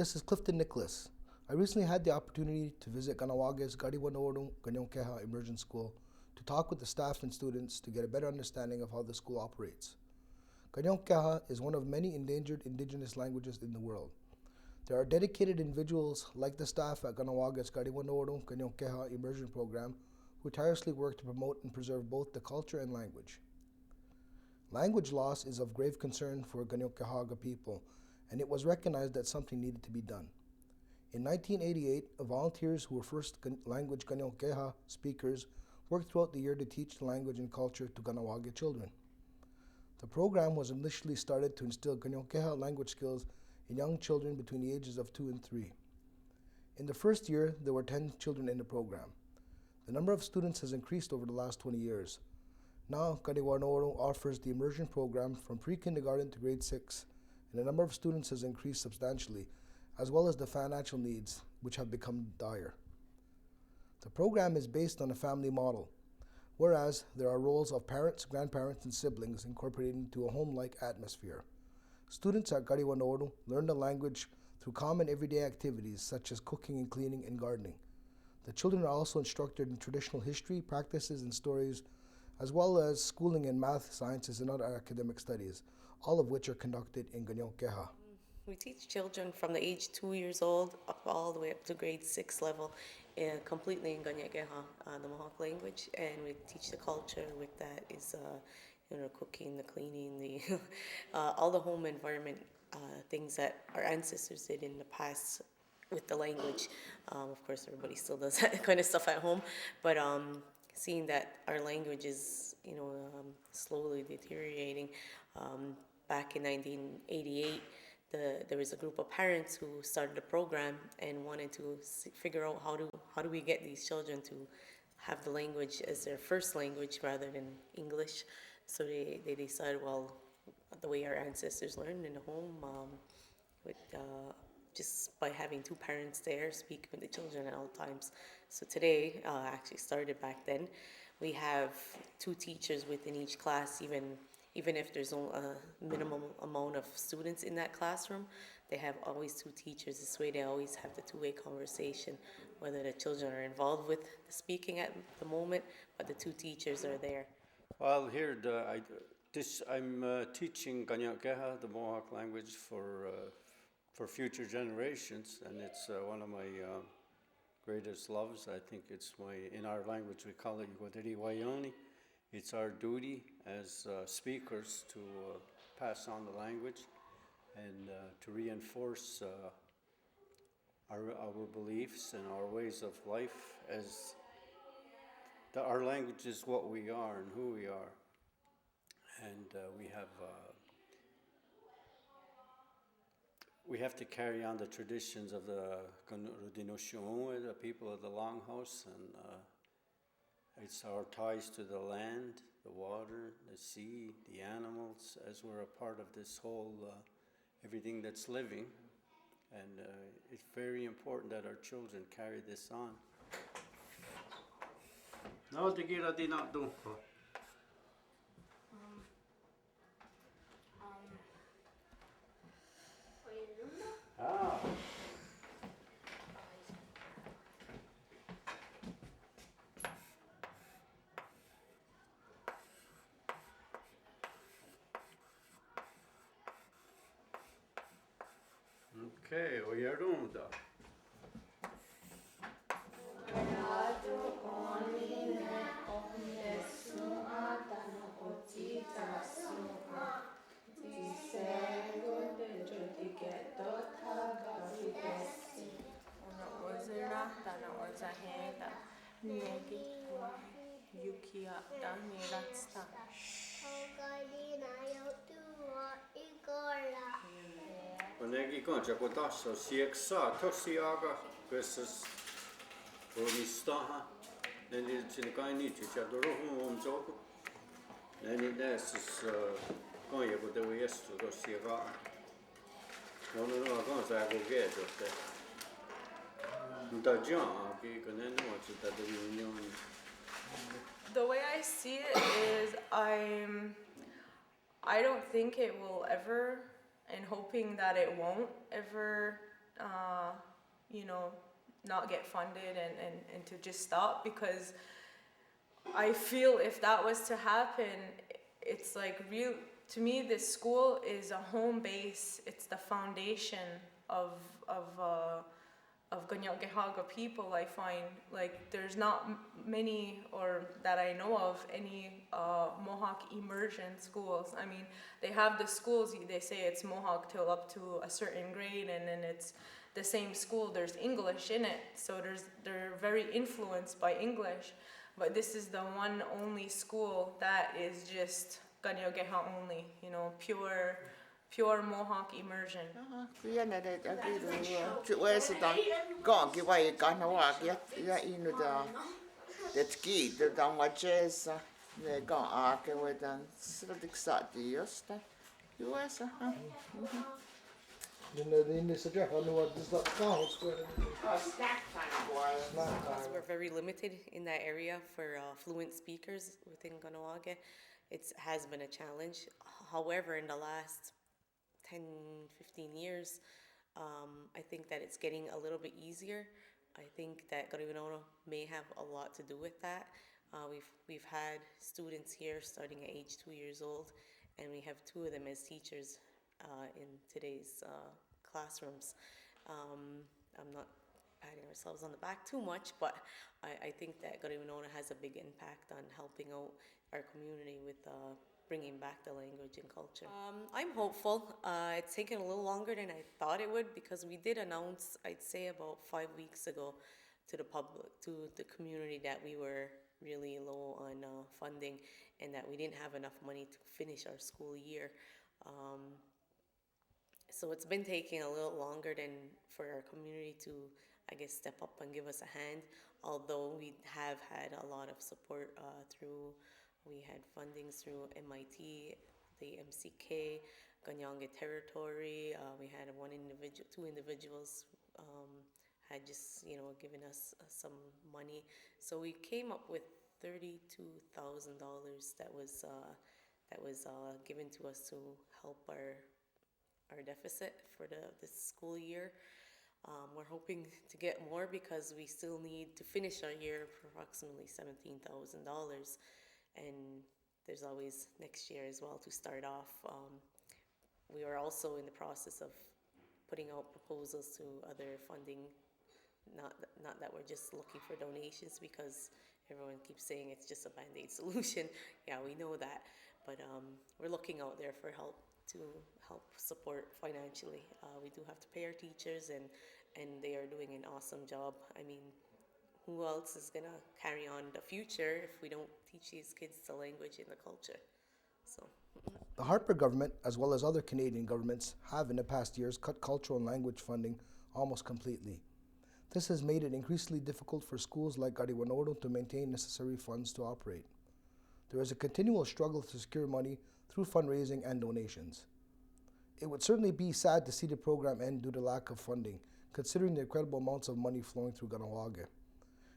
This is Clifton Nicholas. I recently had the opportunity to visit Kahnawak's Karihwanoron Immersion School to talk with the staff and students to get a better understanding of how the school operates. Kahnawake is one of many endangered indigenous languages in the world. There are dedicated individuals like the staff at Kahnawak's Karihwanoron Immersion program who tirelessly work to promote and preserve both the culture and language. Language loss is of grave concern for Kahnawake people, and it was recognized that something needed to be done. In 1988, volunteers who were first language Kahnawake speakers worked throughout the year to teach the language and culture to Kahnawake children. The program was initially started to instill Kahnawake language skills in young children between the ages of 2 and 3. In the first year, there were 10 children in the program. The number of students has increased over the last 20 years. Now, Karihwanoron offers the immersion program from pre-kindergarten to grade 6, and the number of students has increased substantially, as well as the financial needs, which have become dire. The program is based on a family model, whereas there are roles of parents, grandparents, and siblings incorporated into a home-like atmosphere. Students at Karihwanoron learn the language through common everyday activities such as cooking and cleaning and gardening. The children are also instructed in traditional history, practices, and stories, as well as schooling in math, sciences, and other academic studies, all of which are conducted in Kahnawake. We teach children from the age 2 years old up all the way up to grade 6 level, completely in Kahnawake, the Mohawk language, and we teach the culture. With that is, cooking, the cleaning, the all the home environment things that our ancestors did in the past with the language. Of course, everybody still does that kind of stuff at home, but seeing that our language is, slowly deteriorating. Back in 1988, there was a group of parents who started a program and wanted to figure out how do we get these children to have the language as their first language rather than English. So they decided, well, the way our ancestors learned in the home, with just by having two parents there speaking with the children at all times. So today, actually started back then, we have two teachers within each class, even if there's a minimum amount of students in that classroom, they have always two teachers. This way they always have the two-way conversation, whether the children are involved with the speaking at the moment, but the two teachers are there. Well, here I'm teaching Kahnawake, the Mohawk language, for future generations, and it's one of my greatest loves. I think it's in our language we call it Karihwanoron. It's our duty as speakers to pass on the language and to reinforce our beliefs and our ways of life, as our language is what we are and who we are. And we have to carry on the traditions of the people of the Longhouse, and it's our ties to the land, the water, the sea, the animals, as we're a part of this whole, everything that's living. And it's very important that our children carry this on. No, te kira di nak tu. Ah. Okay, vad gör de då? Onegi konja ko tasso sieksa tosi aga kesas onistaha neni chinikai ni chicha dorohu onzoku neni nesis konja ko devo yesu ko siega no konja ko gejo te ndajan ki konen no chita de union. The way I see it is I don't think it will ever, and hoping that it won't ever you know, not get funded and to just stop, because I feel if that was to happen, it's like real, to me, this school is a home base. It's the foundation of of uh, of Kahnawake people. I find like there's not many, or that I know of, any Mohawk immersion schools. I mean, they have the schools. They say it's Mohawk till up to a certain grade, and then it's the same school. There's English in it, so they're very influenced by English. But this is the one only school that is just Kahnawake only. You know, pure Mohawk immersion. Kuya na det agiru chue sa dan gong ki wai Kahnawake ya inu da det ki de dan wa jesa ne gong a ke we dan sradik sa diosta USA Then they suggest, I know what this is sounds good. snack time boy Because we're very limited in that area for fluent speakers within Kahnawake. It has been a challenge. However, in the last 10, 15 years, I think that it's getting a little bit easier. I think that Karihwanoron may have a lot to do with that. We've had students here starting at age 2 years old, and we have 2 of them as teachers in today's classrooms. I'm not patting ourselves on the back too much, but I think that Karihwanoron has a big impact on helping out our community with bringing back the language and culture. I'm hopeful. It's taken a little longer than I thought it would, because we did announce, I'd say about 5 weeks ago, to the public, to the community, that we were really low on funding and that we didn't have enough money to finish our school year. So it's been taking a little longer than for our community to, I guess, step up and give us a hand, although we have had a lot of support we had fundings through MIT, the MCK, Kahnawake Territory. We had 2 individuals had just, given us some money. So we came up with $32,000 that was given to us to help our deficit for this school year. We're hoping to get more, because we still need to finish our year for approximately $17,000. And there's always next year as well to start off. We are also in the process of putting out proposals to other funding, not that we're just looking for donations, because everyone keeps saying it's just a Band-Aid solution. Yeah, we know that, but we're looking out there for help to help support financially. We do have to pay our teachers, and they are doing an awesome job. I mean, who else is gonna carry on the future if we don't teach these kids the language and the culture? So. The Harper government, as well as other Canadian governments, have in the past years cut cultural and language funding almost completely. This has made it increasingly difficult for schools like Karihwanoron to maintain necessary funds to operate. There is a continual struggle to secure money through fundraising and donations. It would certainly be sad to see the program end due to lack of funding, considering the incredible amounts of money flowing through Kahnawake.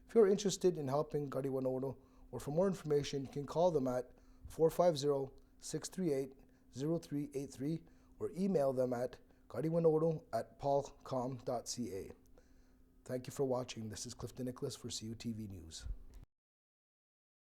If you're interested in helping Karihwanoron, or for more information, you can call them at 450-638-0383 or email them at karihwanoron@paulcom.ca. Thank you for watching. This is Clifton Nicholas for CUTV News.